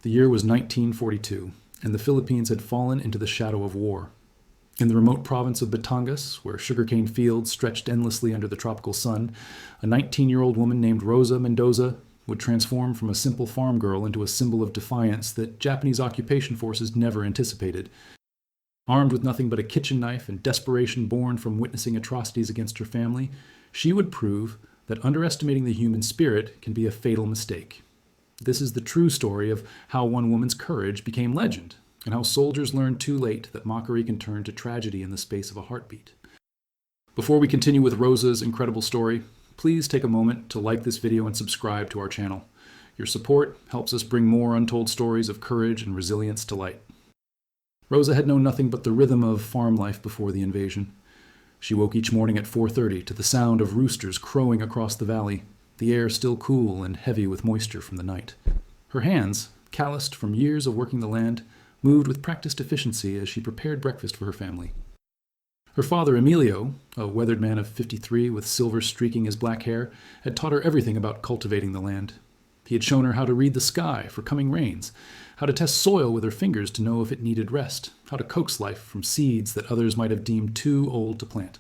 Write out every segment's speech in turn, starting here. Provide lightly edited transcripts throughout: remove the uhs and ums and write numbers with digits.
The year was 1942, and the Philippines had fallen into the shadow of war. In the remote province of Batangas, where sugarcane fields stretched endlessly under the tropical sun, a 19-year-old woman named Rosa Mendoza would transform from a simple farm girl into a symbol of defiance that Japanese occupation forces never anticipated. Armed with nothing but a kitchen knife and desperation born from witnessing atrocities against her family, she would prove that underestimating the human spirit can be a fatal mistake. This is the true story of how one woman's courage became legend, and how soldiers learned too late that mockery can turn to tragedy in the space of a heartbeat. Before we continue with Rosa's incredible story, please take a moment to like this video and subscribe to our channel. Your support helps us bring more untold stories of courage and resilience to light. Rosa had known nothing but the rhythm of farm life before the invasion. She woke each morning at 4:30 to the sound of roosters crowing across the valley, the air still cool and heavy with moisture from the night. Her hands, calloused from years of working the land, moved with practiced efficiency as she prepared breakfast for her family. Her father, Emilio, a weathered man of 53 with silver streaking his black hair, had taught her everything about cultivating the land. He had shown her how to read the sky for coming rains, how to test soil with her fingers to know if it needed rest, how to coax life from seeds that others might have deemed too old to plant.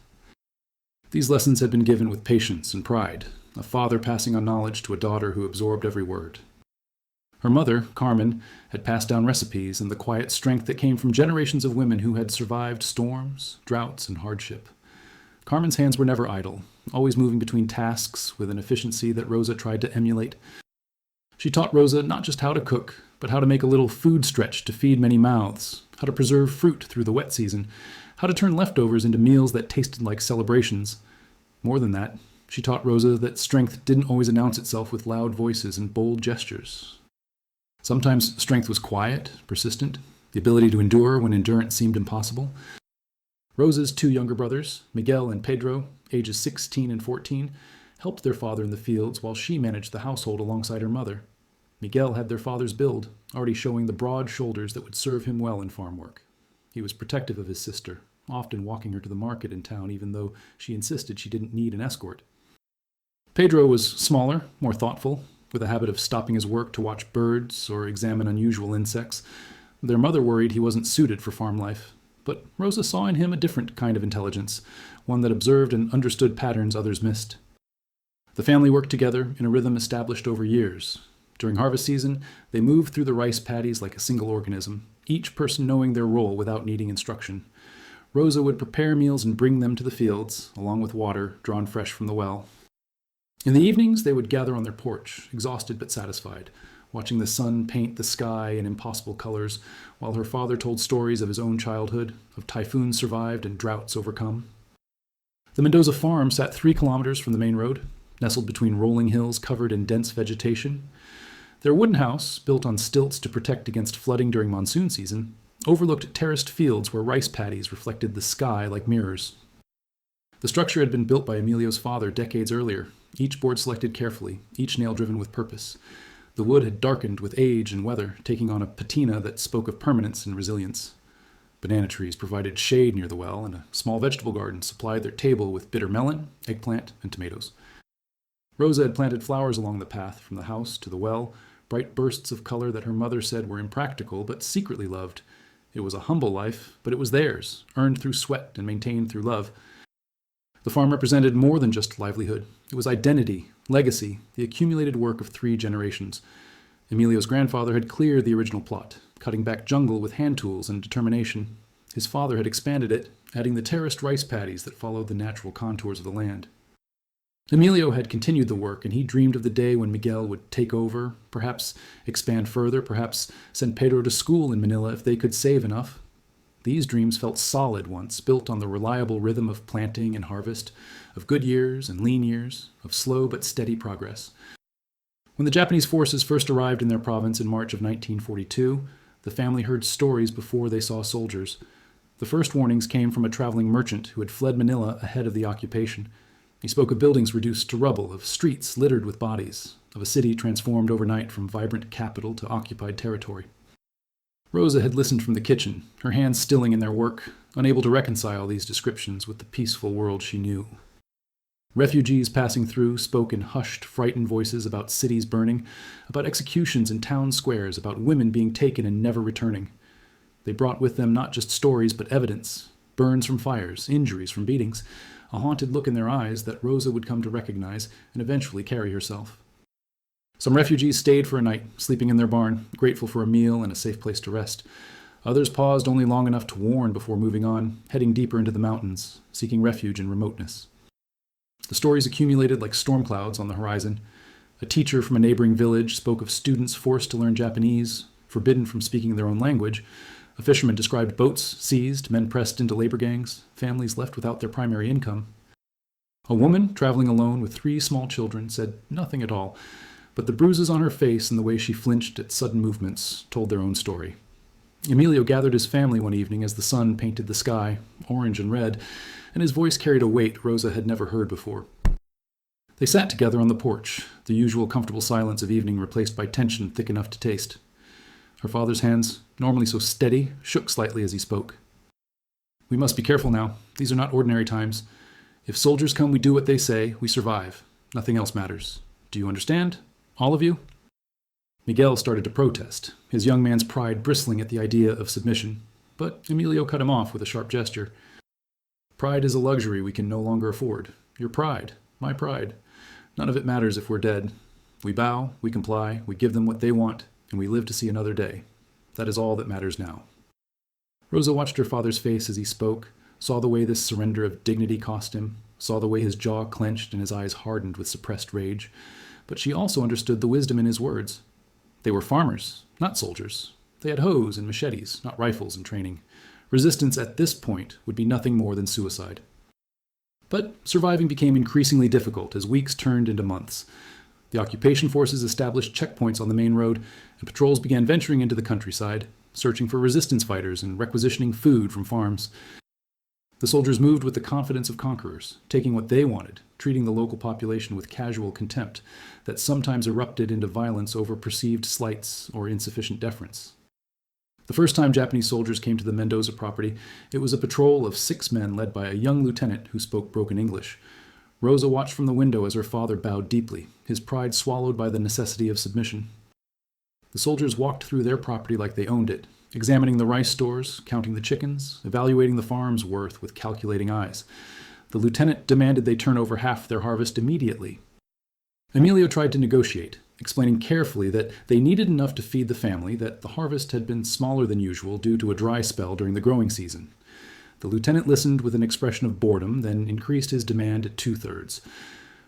These lessons had been given with patience and pride, a father passing on knowledge to a daughter who absorbed every word. Her mother, Carmen, had passed down recipes and the quiet strength that came from generations of women who had survived storms, droughts, and hardship. Carmen's hands were never idle, always moving between tasks with an efficiency that Rosa tried to emulate. She taught Rosa not just how to cook, but how to make a little food stretch to feed many mouths, how to preserve fruit through the wet season, how to turn leftovers into meals that tasted like celebrations. More than that, she taught Rosa that strength didn't always announce itself with loud voices and bold gestures. Sometimes strength was quiet, persistent, the ability to endure when endurance seemed impossible. Rosa's two younger brothers, Miguel and Pedro, ages 16 and 14, helped their father in the fields while she managed the household alongside her mother. Miguel had their father's build, already showing the broad shoulders that would serve him well in farm work. He was protective of his sister, often walking her to the market in town even though she insisted she didn't need an escort. Pedro was smaller, more thoughtful, with a habit of stopping his work to watch birds or examine unusual insects. Their mother worried he wasn't suited for farm life, but Rosa saw in him a different kind of intelligence, one that observed and understood patterns others missed. The family worked together in a rhythm established over years. During harvest season, they moved through the rice paddies like a single organism, each person knowing their role without needing instruction. Rosa would prepare meals and bring them to the fields, along with water drawn fresh from the well. In the evenings, they would gather on their porch, exhausted but satisfied, watching the sun paint the sky in impossible colors, while her father told stories of his own childhood, of typhoons survived and droughts overcome. The Mendoza farm sat 3 kilometers from the main road, nestled between rolling hills covered in dense vegetation. Their wooden house, built on stilts to protect against flooding during monsoon season, overlooked terraced fields where rice paddies reflected the sky like mirrors. The structure had been built by Emilio's father decades earlier, each board selected carefully, each nail driven with purpose. The wood had darkened with age and weather, taking on a patina that spoke of permanence and resilience. Banana trees provided shade near the well, and a small vegetable garden supplied their table with bitter melon, eggplant, and tomatoes. Rosa had planted flowers along the path from the house to the well, bright bursts of color that her mother said were impractical but secretly loved. It was a humble life, but it was theirs, earned through sweat and maintained through love. The farm represented more than just livelihood. It was identity, legacy, the accumulated work of 3 generations. Emilio's grandfather had cleared the original plot, cutting back jungle with hand tools and determination. His father had expanded it, adding the terraced rice paddies that followed the natural contours of the land. Emilio had continued the work, and he dreamed of the day when Miguel would take over, perhaps expand further, perhaps send Pedro to school in Manila if they could save enough. These dreams felt solid once, built on the reliable rhythm of planting and harvest, of good years and lean years, of slow but steady progress. When the Japanese forces first arrived in their province in March of 1942, the family heard stories before they saw soldiers. The first warnings came from a traveling merchant who had fled Manila ahead of the occupation. He spoke of buildings reduced to rubble, of streets littered with bodies, of a city transformed overnight from vibrant capital to occupied territory. Rosa had listened from the kitchen, her hands stilling in their work, unable to reconcile these descriptions with the peaceful world she knew. Refugees passing through spoke in hushed, frightened voices about cities burning, about executions in town squares, about women being taken and never returning. They brought with them not just stories, but evidence: burns from fires, injuries from beatings, a haunted look in their eyes that Rosa would come to recognize and eventually carry herself. Some refugees stayed for a night, sleeping in their barn, grateful for a meal and a safe place to rest. Others paused only long enough to warn before moving on, heading deeper into the mountains, seeking refuge in remoteness. The stories accumulated like storm clouds on the horizon. A teacher from a neighboring village spoke of students forced to learn Japanese, forbidden from speaking their own language. A fisherman described boats seized, men pressed into labor gangs, families left without their primary income. A woman, traveling alone with 3 small children, said nothing at all, but the bruises on her face and the way she flinched at sudden movements told their own story. Emilio gathered his family one evening as the sun painted the sky, orange and red, and his voice carried a weight Rosa had never heard before. They sat together on the porch, the usual comfortable silence of evening replaced by tension thick enough to taste. Her father's hands, normally so steady, shook slightly as he spoke. "We must be careful now. These are not ordinary times. If soldiers come, we do what they say. We survive. Nothing else matters. Do you understand? All of you?" Miguel started to protest, his young man's pride bristling at the idea of submission, but Emilio cut him off with a sharp gesture. "Pride is a luxury we can no longer afford. Your pride, my pride. None of it matters if we're dead. We bow, we comply, we give them what they want, and we live to see another day. That is all that matters now." Rosa watched her father's face as he spoke, saw the way this surrender of dignity cost him, saw the way his jaw clenched and his eyes hardened with suppressed rage, but she also understood the wisdom in his words. They were farmers, not soldiers. They had hoes and machetes, not rifles and training. Resistance at this point would be nothing more than suicide. But surviving became increasingly difficult as weeks turned into months. The occupation forces established checkpoints on the main road, and patrols began venturing into the countryside, searching for resistance fighters and requisitioning food from farms. The soldiers moved with the confidence of conquerors, taking what they wanted, treating the local population with casual contempt that sometimes erupted into violence over perceived slights or insufficient deference. The first time Japanese soldiers came to the Mendoza property, it was a patrol of 6 men led by a young lieutenant who spoke broken English. Rosa watched from the window as her father bowed deeply, his pride swallowed by the necessity of submission. The soldiers walked through their property like they owned it, examining the rice stores, counting the chickens, evaluating the farm's worth with calculating eyes. The lieutenant demanded they turn over half their harvest immediately. Emilio tried to negotiate, explaining carefully that they needed enough to feed the family, that the harvest had been smaller than usual due to a dry spell during the growing season. The lieutenant listened with an expression of boredom, then increased his demand to 2/3.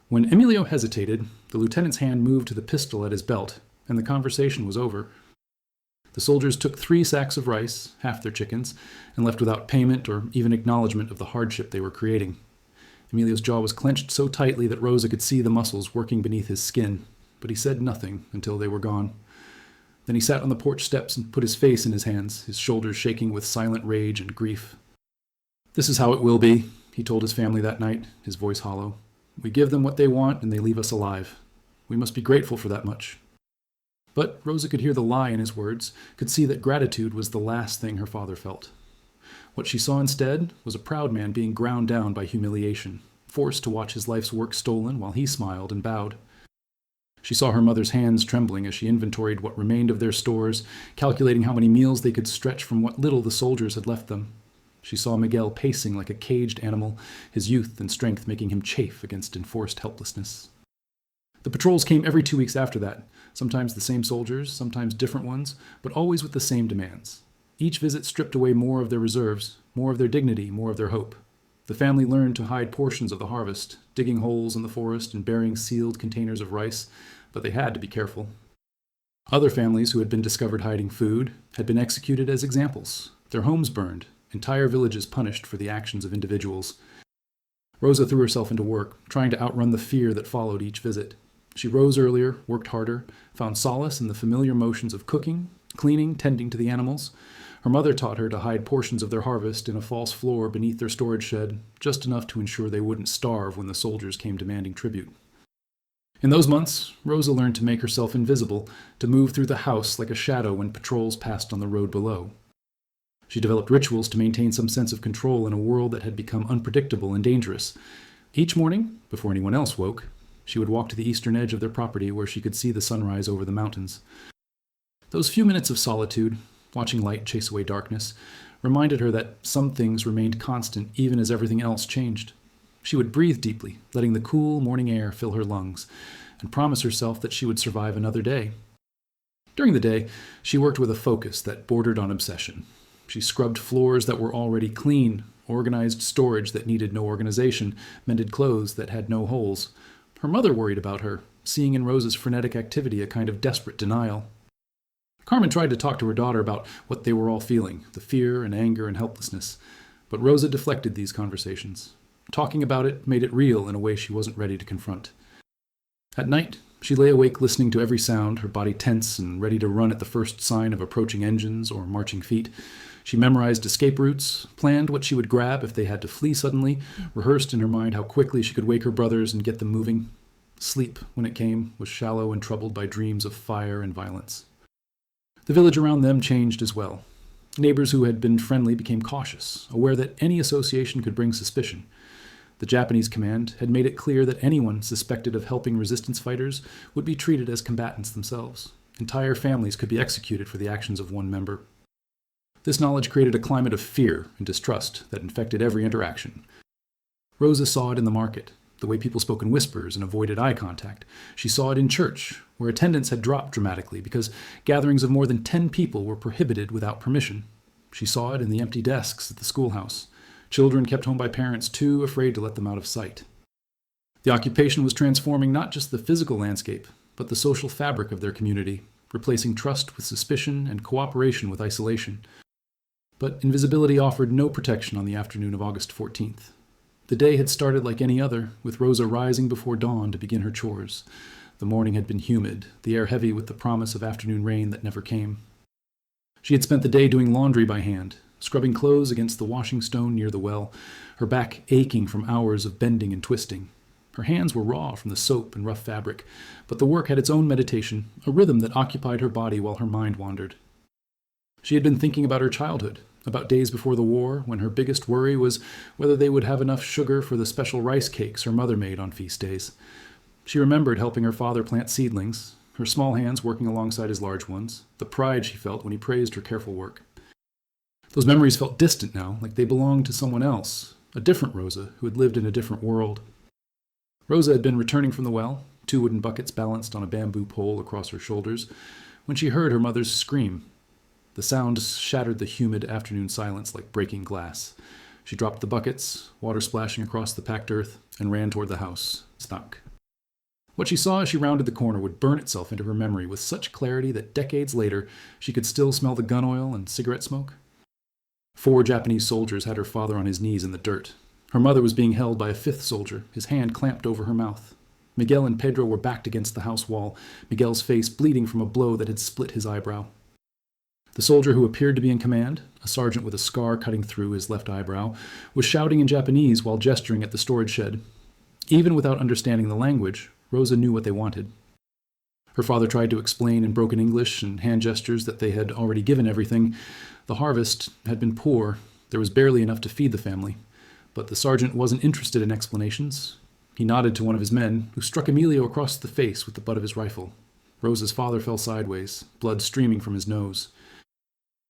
When Emilio hesitated, the lieutenant's hand moved to the pistol at his belt, and the conversation was over. The soldiers took 3 sacks of rice, half their chickens, and left without payment or even acknowledgement of the hardship they were creating. Emilio's jaw was clenched so tightly that Rosa could see the muscles working beneath his skin, but he said nothing until they were gone. Then he sat on the porch steps and put his face in his hands, his shoulders shaking with silent rage and grief. "This is how it will be," he told his family that night, his voice hollow. "We give them what they want and they leave us alive. We must be grateful for that much." But Rosa could hear the lie in his words, could see that gratitude was the last thing her father felt. What she saw instead was a proud man being ground down by humiliation, forced to watch his life's work stolen while he smiled and bowed. She saw her mother's hands trembling as she inventoried what remained of their stores, calculating how many meals they could stretch from what little the soldiers had left them. She saw Miguel pacing like a caged animal, his youth and strength making him chafe against enforced helplessness. The patrols came every 2 weeks after that, sometimes the same soldiers, sometimes different ones, but always with the same demands. Each visit stripped away more of their reserves, more of their dignity, more of their hope. The family learned to hide portions of the harvest, digging holes in the forest and burying sealed containers of rice, but they had to be careful. Other families who had been discovered hiding food had been executed as examples, their homes burned, entire villages punished for the actions of individuals. Rosa threw herself into work, trying to outrun the fear that followed each visit. She rose earlier, worked harder, found solace in the familiar motions of cooking, cleaning, tending to the animals. Her mother taught her to hide portions of their harvest in a false floor beneath their storage shed, just enough to ensure they wouldn't starve when the soldiers came demanding tribute. In those months, Rosa learned to make herself invisible, to move through the house like a shadow when patrols passed on the road below. She developed rituals to maintain some sense of control in a world that had become unpredictable and dangerous. Each morning, before anyone else woke, she would walk to the eastern edge of their property where she could see the sunrise over the mountains. Those few minutes of solitude, watching light chase away darkness, reminded her that some things remained constant even as everything else changed. She would breathe deeply, letting the cool morning air fill her lungs, and promise herself that she would survive another day. During the day, she worked with a focus that bordered on obsession. She scrubbed floors that were already clean, organized storage that needed no organization, mended clothes that had no holes. Her mother worried about her, seeing in Rosa's frenetic activity a kind of desperate denial. Carmen tried to talk to her daughter about what they were all feeling, the fear and anger and helplessness, but Rosa deflected these conversations. Talking about it made it real in a way she wasn't ready to confront. At night, she lay awake listening to every sound, her body tense and ready to run at the first sign of approaching engines or marching feet. She memorized escape routes, planned what she would grab if they had to flee suddenly, rehearsed in her mind how quickly she could wake her brothers and get them moving. Sleep, when it came, was shallow and troubled by dreams of fire and violence. The village around them changed as well. Neighbors who had been friendly became cautious, aware that any association could bring suspicion. The Japanese command had made it clear that anyone suspected of helping resistance fighters would be treated as combatants themselves. Entire families could be executed for the actions of one member. This knowledge created a climate of fear and distrust that infected every interaction. Rosa saw it in the market, the way people spoke in whispers and avoided eye contact. She saw it in church, where attendance had dropped dramatically because gatherings of more than 10 people were prohibited without permission. She saw it in the empty desks at the schoolhouse. Children kept home by parents too afraid to let them out of sight. The occupation was transforming not just the physical landscape, but the social fabric of their community, replacing trust with suspicion and cooperation with isolation. But invisibility offered no protection on the afternoon of August 14th. The day had started like any other, with Rosa rising before dawn to begin her chores. The morning had been humid, the air heavy with the promise of afternoon rain that never came. She had spent the day doing laundry by hand, scrubbing clothes against the washing stone near the well, her back aching from hours of bending and twisting. Her hands were raw from the soap and rough fabric, but the work had its own meditation, a rhythm that occupied her body while her mind wandered. She had been thinking about her childhood, about days before the war, when her biggest worry was whether they would have enough sugar for the special rice cakes her mother made on feast days. She remembered helping her father plant seedlings, her small hands working alongside his large ones, the pride she felt when he praised her careful work. Those memories felt distant now, like they belonged to someone else, a different Rosa who had lived in a different world. Rosa had been returning from the well, 2 wooden buckets balanced on a bamboo pole across her shoulders, when she heard her mother's scream. The sound shattered the humid afternoon silence like breaking glass. She dropped the buckets, water splashing across the packed earth, and ran toward the house, stunk. What she saw as she rounded the corner would burn itself into her memory with such clarity that decades later she could still smell the gun oil and cigarette smoke. 4 Japanese soldiers had her father on his knees in the dirt. Her mother was being held by a 5th soldier, his hand clamped over her mouth. Miguel and Pedro were backed against the house wall, Miguel's face bleeding from a blow that had split his eyebrow. The soldier who appeared to be in command, a sergeant with a scar cutting through his left eyebrow, was shouting in Japanese while gesturing at the storage shed. Even without understanding the language, Rosa knew what they wanted. Her father tried to explain in broken English and hand gestures that they had already given everything. The harvest had been poor. There was barely enough to feed the family. But the sergeant wasn't interested in explanations. He nodded to one of his men, who struck Emilio across the face with the butt of his rifle. Rosa's father fell sideways, blood streaming from his nose.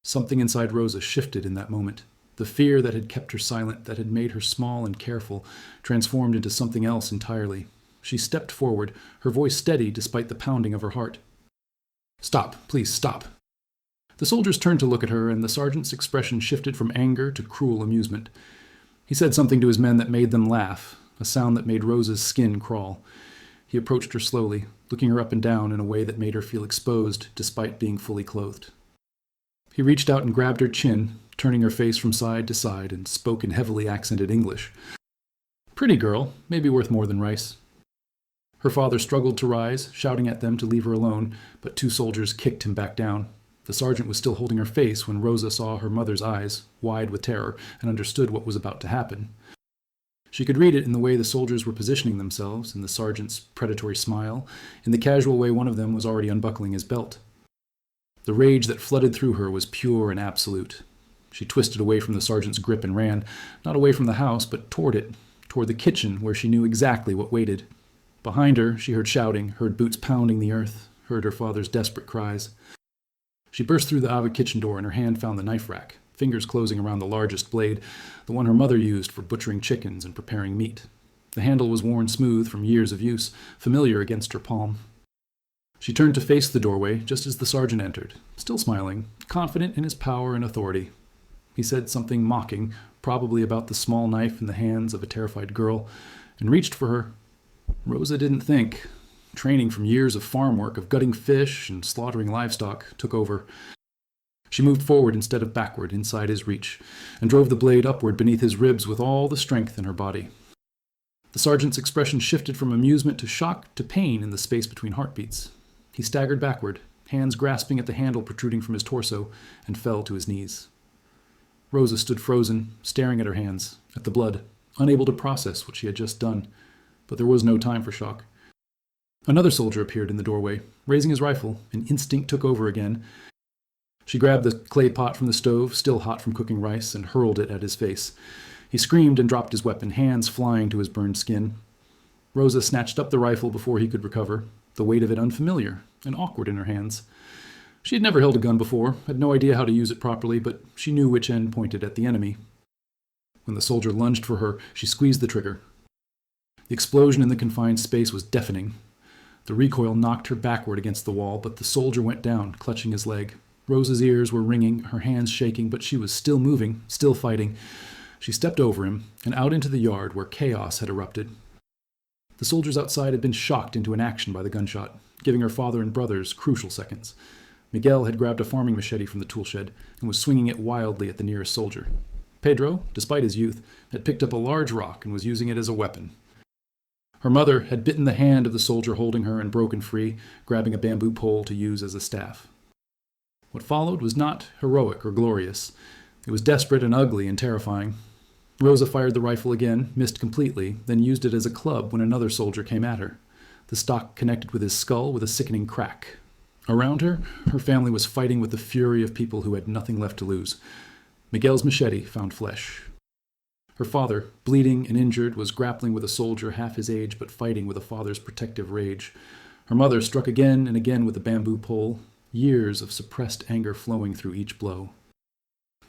Something inside Rosa shifted in that moment. The fear that had kept her silent, that had made her small and careful, transformed into something else entirely. She stepped forward, her voice steady despite the pounding of her heart. "Stop, please stop." The soldiers turned to look at her, and the sergeant's expression shifted from anger to cruel amusement. He said something to his men that made them laugh, a sound that made Rosa's skin crawl. He approached her slowly, looking her up and down in a way that made her feel exposed despite being fully clothed. He reached out and grabbed her chin, turning her face from side to side, and spoke in heavily accented English. "Pretty girl, maybe worth more than rice." Her father struggled to rise, shouting at them to leave her alone, but 2 soldiers kicked him back down. The sergeant was still holding her face when Rosa saw her mother's eyes, wide with terror, and understood what was about to happen. She could read it in the way the soldiers were positioning themselves, in the sergeant's predatory smile, in the casual way one of them was already unbuckling his belt. The rage that flooded through her was pure and absolute. She twisted away from the sergeant's grip and ran, not away from the house, but toward it, toward the kitchen where she knew exactly what waited. Behind her, she heard shouting, heard boots pounding the earth, heard her father's desperate cries. She burst through the oven kitchen door and her hand found the knife rack, fingers closing around the largest blade, the one her mother used for butchering chickens and preparing meat. The handle was worn smooth from years of use, familiar against her palm. She turned to face the doorway just as the sergeant entered, still smiling, confident in his power and authority. He said something mocking, probably about the small knife in the hands of a terrified girl, and reached for her. Rosa didn't think. Training from years of farm work, of gutting fish and slaughtering livestock, took over. She moved forward instead of backward inside his reach, and drove the blade upward beneath his ribs with all the strength in her body. The sergeant's expression shifted from amusement to shock to pain in the space between heartbeats. He staggered backward, hands grasping at the handle protruding from his torso, and fell to his knees. Rosa stood frozen, staring at her hands, at the blood, unable to process what she had just done. But there was no time for shock. Another soldier appeared in the doorway, raising his rifle, and instinct took over again. She grabbed the clay pot from the stove, still hot from cooking rice, and hurled it at his face. He screamed and dropped his weapon, hands flying to his burned skin. Rosa snatched up the rifle before he could recover, the weight of it unfamiliar and awkward in her hands. She had never held a gun before, had no idea how to use it properly, but she knew which end pointed at the enemy. When the soldier lunged for her, she squeezed the trigger. The explosion in the confined space was deafening. The recoil knocked her backward against the wall, but the soldier went down, clutching his leg. Rosa's ears were ringing, her hands shaking, but she was still moving, still fighting. She stepped over him and out into the yard where chaos had erupted. The soldiers outside had been shocked into inaction by the gunshot, giving her father and brothers crucial seconds. Miguel had grabbed a farming machete from the tool shed and was swinging it wildly at the nearest soldier. Pedro, despite his youth, had picked up a large rock and was using it as a weapon. Her mother had bitten the hand of the soldier holding her and broken free, grabbing a bamboo pole to use as a staff. What followed was not heroic or glorious. It was desperate and ugly and terrifying. Rosa fired the rifle again, missed completely, then used it as a club when another soldier came at her. The stock connected with his skull with a sickening crack. Around her, her family was fighting with the fury of people who had nothing left to lose. Miguel's machete found flesh. Her father, bleeding and injured, was grappling with a soldier half his age but fighting with a father's protective rage. Her mother struck again and again with a bamboo pole, years of suppressed anger flowing through each blow.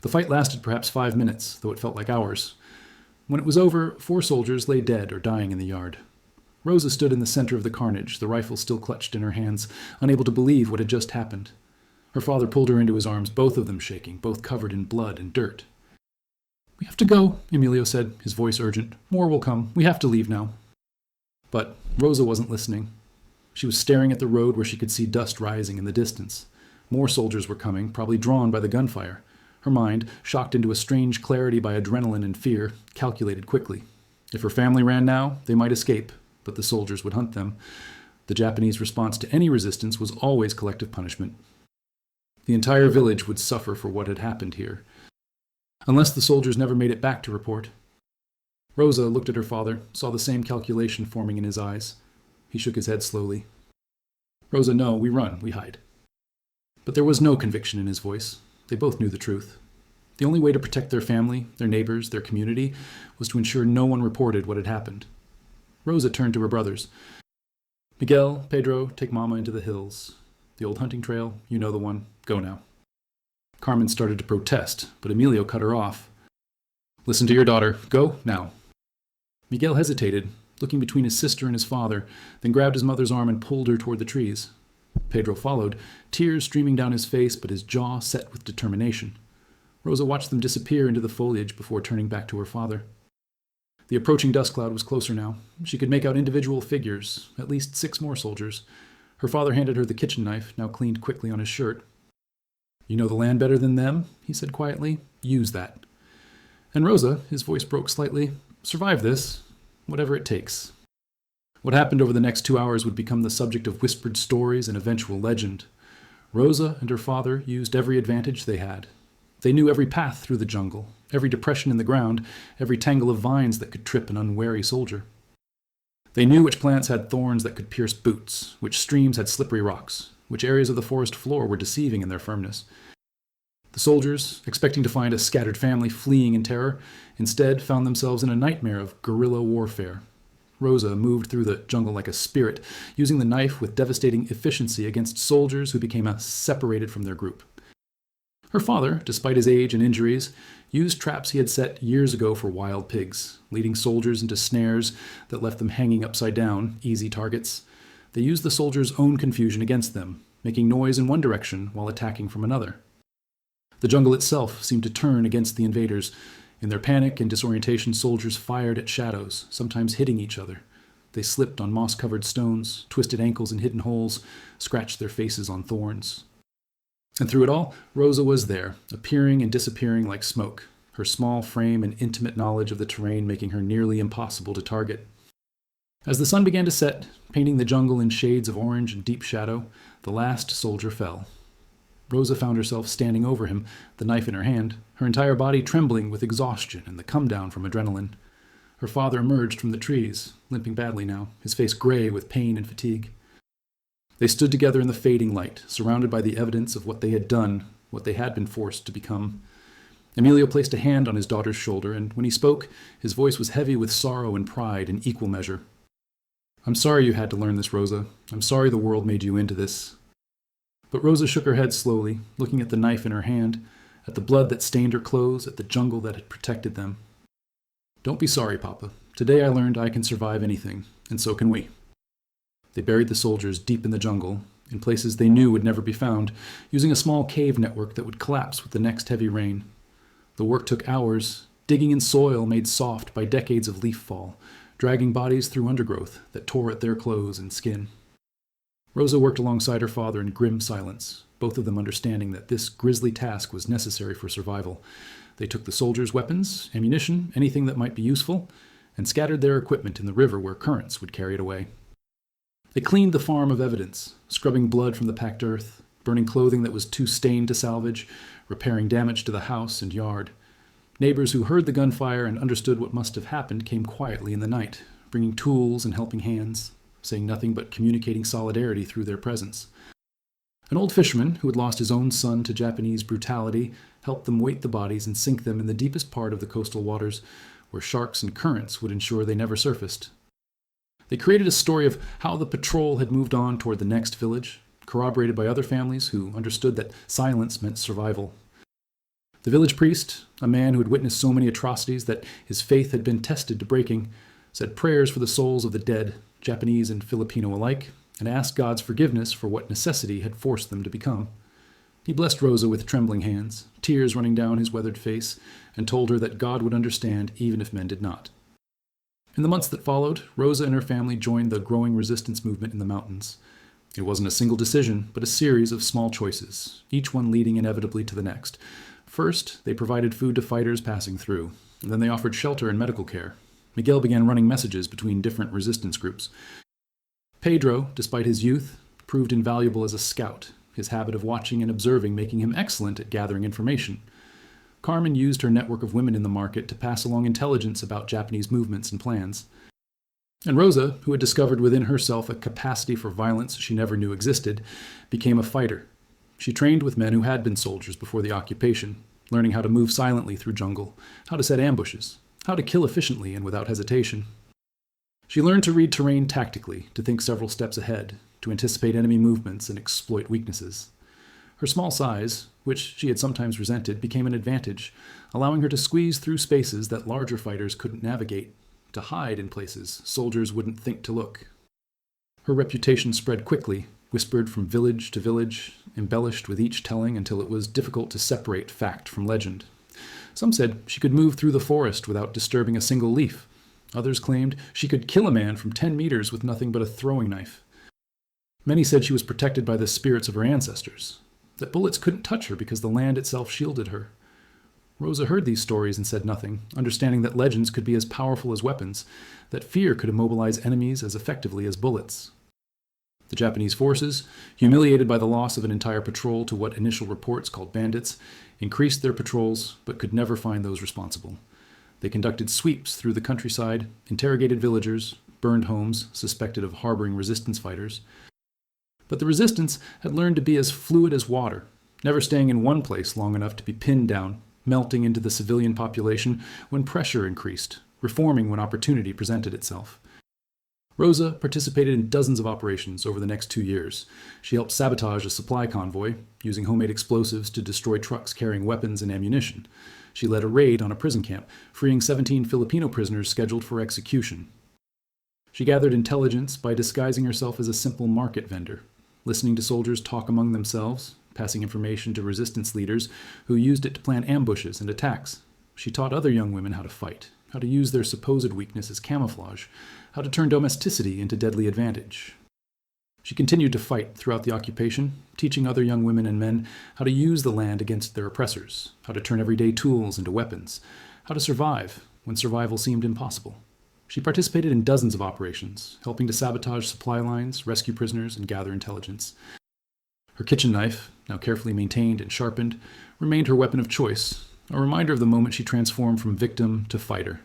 The fight lasted perhaps 5 minutes, though it felt like hours. When it was over, 4 soldiers lay dead or dying in the yard. Rosa stood in the center of the carnage, the rifle still clutched in her hands, unable to believe what had just happened. Her father pulled her into his arms, both of them shaking, both covered in blood and dirt. "We have to go," Emilio said, his voice urgent. "More will come. We have to leave now." But Rosa wasn't listening. She was staring at the road where she could see dust rising in the distance. More soldiers were coming, probably drawn by the gunfire. Her mind, shocked into a strange clarity by adrenaline and fear, calculated quickly. If her family ran now, they might escape, but the soldiers would hunt them. The Japanese response to any resistance was always collective punishment. The entire village would suffer for what had happened here. Unless the soldiers never made it back to report. Rosa looked at her father, saw the same calculation forming in his eyes. He shook his head slowly. "Rosa, no, we run, we hide." But there was no conviction in his voice. They both knew the truth. The only way to protect their family, their neighbors, their community, was to ensure no one reported what had happened. Rosa turned to her brothers. "Miguel, Pedro, take Mama into the hills. The old hunting trail, you know the one. Go now." Carmen started to protest, but Emilio cut her off. "Listen to your daughter. Go now." Miguel hesitated, looking between his sister and his father, then grabbed his mother's arm and pulled her toward the trees. Pedro followed, tears streaming down his face, but his jaw set with determination. Rosa watched them disappear into the foliage before turning back to her father. The approaching dust cloud was closer now. She could make out individual figures, at least 6 more soldiers. Her father handed her the kitchen knife, now cleaned quickly on his shirt. "You know the land better than them," he said quietly. "Use that. And Rosa," his voice broke slightly, "survive this, whatever it takes." What happened over the next 2 hours would become the subject of whispered stories and eventual legend. Rosa and her father used every advantage they had. They knew every path through the jungle, every depression in the ground, every tangle of vines that could trip an unwary soldier. They knew which plants had thorns that could pierce boots, which streams had slippery rocks, which areas of the forest floor were deceiving in their firmness. The soldiers, expecting to find a scattered family fleeing in terror, instead found themselves in a nightmare of guerrilla warfare. Rosa moved through the jungle like a spirit, using the knife with devastating efficiency against soldiers who became separated from their group. Her father, despite his age and injuries, used traps he had set years ago for wild pigs, leading soldiers into snares that left them hanging upside down, easy targets. They used the soldiers' own confusion against them, making noise in one direction while attacking from another. The jungle itself seemed to turn against the invaders. In their panic and disorientation, soldiers fired at shadows, sometimes hitting each other. They slipped on moss-covered stones, twisted ankles in hidden holes, scratched their faces on thorns. And through it all, Rosa was there, appearing and disappearing like smoke, her small frame and intimate knowledge of the terrain making her nearly impossible to target. As the sun began to set, painting the jungle in shades of orange and deep shadow, the last soldier fell. Rosa found herself standing over him, the knife in her hand, her entire body trembling with exhaustion and the come-down from adrenaline. Her father emerged from the trees, limping badly now, his face gray with pain and fatigue. They stood together in the fading light, surrounded by the evidence of what they had done, what they had been forced to become. Emilio placed a hand on his daughter's shoulder, and when he spoke, his voice was heavy with sorrow and pride in equal measure. "I'm sorry you had to learn this, Rosa. I'm sorry the world made you into this." But Rosa shook her head slowly, looking at the knife in her hand, at the blood that stained her clothes, at the jungle that had protected them. "Don't be sorry, Papa. Today I learned I can survive anything, and so can we." They buried the soldiers deep in the jungle, in places they knew would never be found, using a small cave network that would collapse with the next heavy rain. The work took hours, digging in soil made soft by decades of leaf fall, dragging bodies through undergrowth that tore at their clothes and skin. Rosa worked alongside her father in grim silence, both of them understanding that this grisly task was necessary for survival. They took the soldiers' weapons, ammunition, anything that might be useful, and scattered their equipment in the river where currents would carry it away. They cleaned the farm of evidence, scrubbing blood from the packed earth, burning clothing that was too stained to salvage, repairing damage to the house and yard. Neighbors who heard the gunfire and understood what must have happened came quietly in the night, bringing tools and helping hands, saying nothing but communicating solidarity through their presence. An old fisherman who had lost his own son to Japanese brutality helped them weight the bodies and sink them in the deepest part of the coastal waters, where sharks and currents would ensure they never surfaced. They created a story of how the patrol had moved on toward the next village, corroborated by other families who understood that silence meant survival. The village priest, a man who had witnessed so many atrocities that his faith had been tested to breaking, said prayers for the souls of the dead, Japanese and Filipino alike, and asked God's forgiveness for what necessity had forced them to become. He blessed Rosa with trembling hands, tears running down his weathered face, and told her that God would understand even if men did not. In the months that followed, Rosa and her family joined the growing resistance movement in the mountains. It wasn't a single decision, but a series of small choices, each one leading inevitably to the next. First, they provided food to fighters passing through, and then they offered shelter and medical care. Miguel began running messages between different resistance groups. Pedro, despite his youth, proved invaluable as a scout, his habit of watching and observing making him excellent at gathering information. Carmen used her network of women in the market to pass along intelligence about Japanese movements and plans. And Rosa, who had discovered within herself a capacity for violence she never knew existed, became a fighter. She trained with men who had been soldiers before the occupation, learning how to move silently through jungle, how to set ambushes, how to kill efficiently and without hesitation. She learned to read terrain tactically, to think several steps ahead, to anticipate enemy movements and exploit weaknesses. Her small size, which she had sometimes resented, became an advantage, allowing her to squeeze through spaces that larger fighters couldn't navigate, to hide in places soldiers wouldn't think to look. Her reputation spread quickly, whispered from village to village, embellished with each telling until it was difficult to separate fact from legend. Some said she could move through the forest without disturbing a single leaf. Others claimed she could kill a man from 10 meters with nothing but a throwing knife. Many said she was protected by the spirits of her ancestors, that bullets couldn't touch her because the land itself shielded her. Rosa heard these stories and said nothing, understanding that legends could be as powerful as weapons, that fear could immobilize enemies as effectively as bullets. The Japanese forces, humiliated by the loss of an entire patrol to what initial reports called bandits, increased their patrols but could never find those responsible. They conducted sweeps through the countryside, interrogated villagers, burned homes suspected of harboring resistance fighters. But the resistance had learned to be as fluid as water, never staying in one place long enough to be pinned down, melting into the civilian population when pressure increased, reforming when opportunity presented itself. Rosa participated in dozens of operations over the next 2 years. She helped sabotage a supply convoy, using homemade explosives to destroy trucks carrying weapons and ammunition. She led a raid on a prison camp, freeing 17 Filipino prisoners scheduled for execution. She gathered intelligence by disguising herself as a simple market vendor, listening to soldiers talk among themselves, passing information to resistance leaders who used it to plan ambushes and attacks. She taught other young women how to fight, how to use their supposed weakness as camouflage, how to turn domesticity into deadly advantage. She continued to fight throughout the occupation, teaching other young women and men how to use the land against their oppressors, how to turn everyday tools into weapons, how to survive when survival seemed impossible. She participated in dozens of operations, helping to sabotage supply lines, rescue prisoners, and gather intelligence. Her kitchen knife, now carefully maintained and sharpened, remained her weapon of choice, a reminder of the moment she transformed from victim to fighter.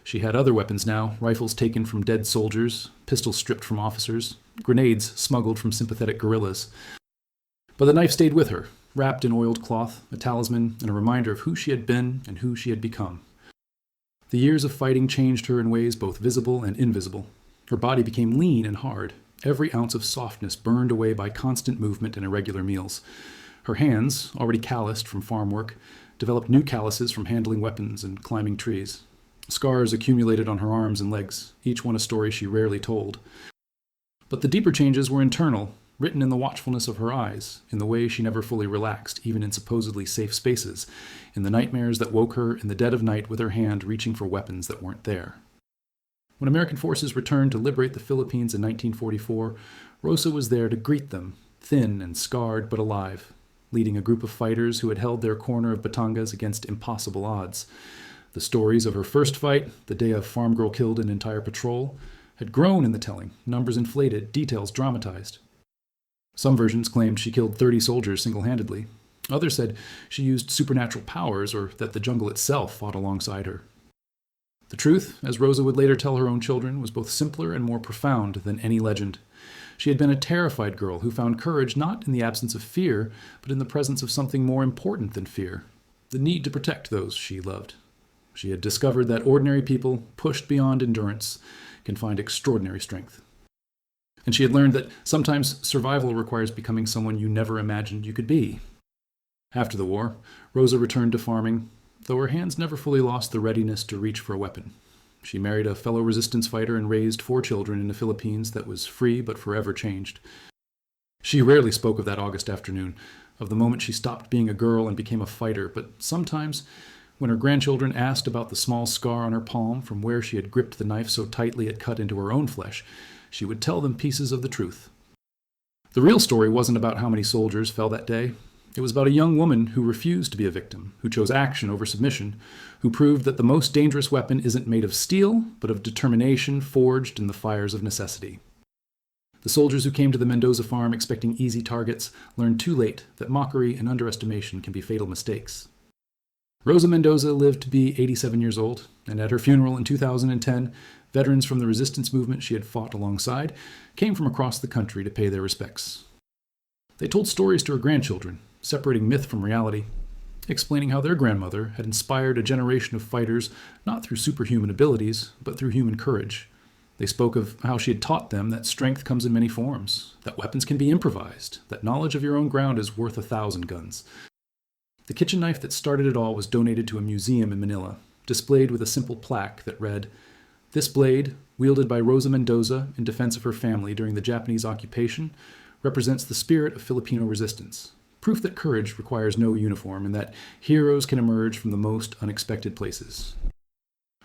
She had other weapons now, rifles taken from dead soldiers, pistols stripped from officers, grenades smuggled from sympathetic guerrillas. But the knife stayed with her, wrapped in oiled cloth, a talisman, and a reminder of who she had been and who she had become. The years of fighting changed her in ways both visible and invisible. Her body became lean and hard. Every ounce of softness burned away by constant movement and irregular meals. Her hands, already calloused from farm work, developed new calluses from handling weapons and climbing trees. Scars accumulated on her arms and legs, each one a story she rarely told. But the deeper changes were internal, written in the watchfulness of her eyes, in the way she never fully relaxed, even in supposedly safe spaces, in the nightmares that woke her in the dead of night with her hand reaching for weapons that weren't there. When American forces returned to liberate the Philippines in 1944, Rosa was there to greet them, thin and scarred but alive, leading a group of fighters who had held their corner of Batangas against impossible odds. The stories of her first fight, the day a Farmgirl killed an entire patrol, had grown in the telling, numbers inflated, details dramatized. Some versions claimed she killed 30 soldiers single-handedly. Others said she used supernatural powers or that the jungle itself fought alongside her. The truth, as Rosa would later tell her own children, was both simpler and more profound than any legend. She had been a terrified girl who found courage not in the absence of fear, but in the presence of something more important than fear, the need to protect those she loved. She had discovered that ordinary people, pushed beyond endurance, can find extraordinary strength. And she had learned that sometimes survival requires becoming someone you never imagined you could be. After the war, Rosa returned to farming, though her hands never fully lost the readiness to reach for a weapon. She married a fellow resistance fighter and raised 4 children in the Philippines that was free but forever changed. She rarely spoke of that August afternoon, of the moment she stopped being a girl and became a fighter, but sometimes, when her grandchildren asked about the small scar on her palm from where she had gripped the knife so tightly it cut into her own flesh, she would tell them pieces of the truth. The real story wasn't about how many soldiers fell that day. It was about a young woman who refused to be a victim, who chose action over submission, who proved that the most dangerous weapon isn't made of steel, but of determination forged in the fires of necessity. The soldiers who came to the Mendoza farm expecting easy targets learned too late that mockery and underestimation can be fatal mistakes. Rosa Mendoza lived to be 87 years old, and at her funeral in 2010, veterans from the resistance movement she had fought alongside came from across the country to pay their respects. They told stories to her grandchildren, separating myth from reality, explaining how their grandmother had inspired a generation of fighters not through superhuman abilities, but through human courage. They spoke of how she had taught them that strength comes in many forms, that weapons can be improvised, that knowledge of your own ground is worth 1,000 guns. The kitchen knife that started it all was donated to a museum in Manila, displayed with a simple plaque that read, "This blade, wielded by Rosa Mendoza in defense of her family during the Japanese occupation, represents the spirit of Filipino resistance, proof that courage requires no uniform and that heroes can emerge from the most unexpected places."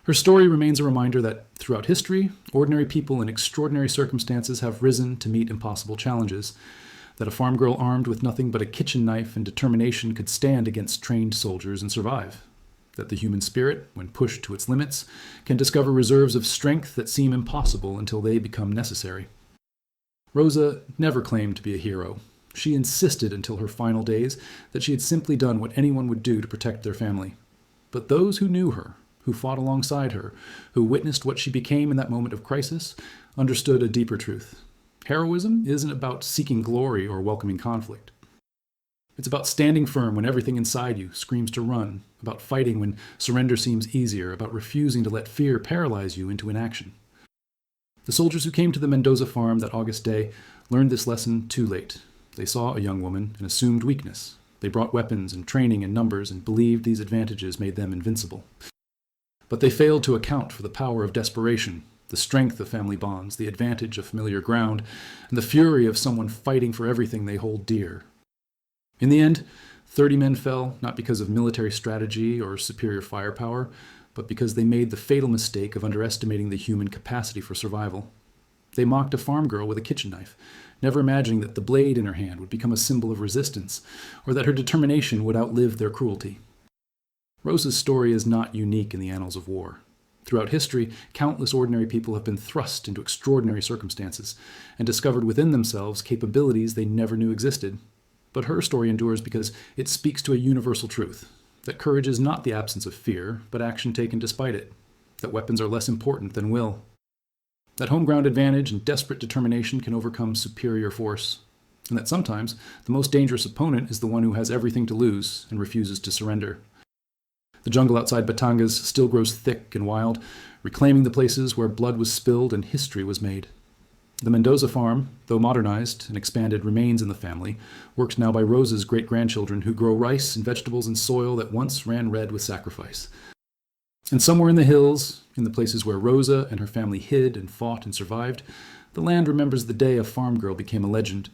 Her story remains a reminder that, throughout history, ordinary people in extraordinary circumstances have risen to meet impossible challenges, that a farm girl armed with nothing but a kitchen knife and determination could stand against trained soldiers and survive, that the human spirit, when pushed to its limits, can discover reserves of strength that seem impossible until they become necessary. Rosa never claimed to be a hero. She insisted until her final days that she had simply done what anyone would do to protect their family. But those who knew her, who fought alongside her, who witnessed what she became in that moment of crisis, understood a deeper truth. Heroism isn't about seeking glory or welcoming conflict. It's about standing firm when everything inside you screams to run, about fighting when surrender seems easier, about refusing to let fear paralyze you into inaction. The soldiers who came to the Mendoza farm that August day learned this lesson too late. They saw a young woman and assumed weakness. They brought weapons and training in numbers and believed these advantages made them invincible. But they failed to account for the power of desperation, the strength of family bonds, the advantage of familiar ground, and the fury of someone fighting for everything they hold dear. In the end, 30 men fell, not because of military strategy or superior firepower, but because they made the fatal mistake of underestimating the human capacity for survival. They mocked a farm girl with a kitchen knife, never imagining that the blade in her hand would become a symbol of resistance, or that her determination would outlive their cruelty. Rosa's story is not unique in the annals of war. Throughout history, countless ordinary people have been thrust into extraordinary circumstances and discovered within themselves capabilities they never knew existed. But her story endures because it speaks to a universal truth, that courage is not the absence of fear, but action taken despite it, that weapons are less important than will, that home ground advantage and desperate determination can overcome superior force, and that sometimes the most dangerous opponent is the one who has everything to lose and refuses to surrender. The jungle outside Batangas still grows thick and wild, reclaiming the places where blood was spilled and history was made. The Mendoza farm, though modernized and expanded, remains in the family, worked now by Rosa's great-grandchildren who grow rice and vegetables in soil that once ran red with sacrifice. And somewhere in the hills, in the places where Rosa and her family hid and fought and survived, the land remembers the day a farm girl became a legend,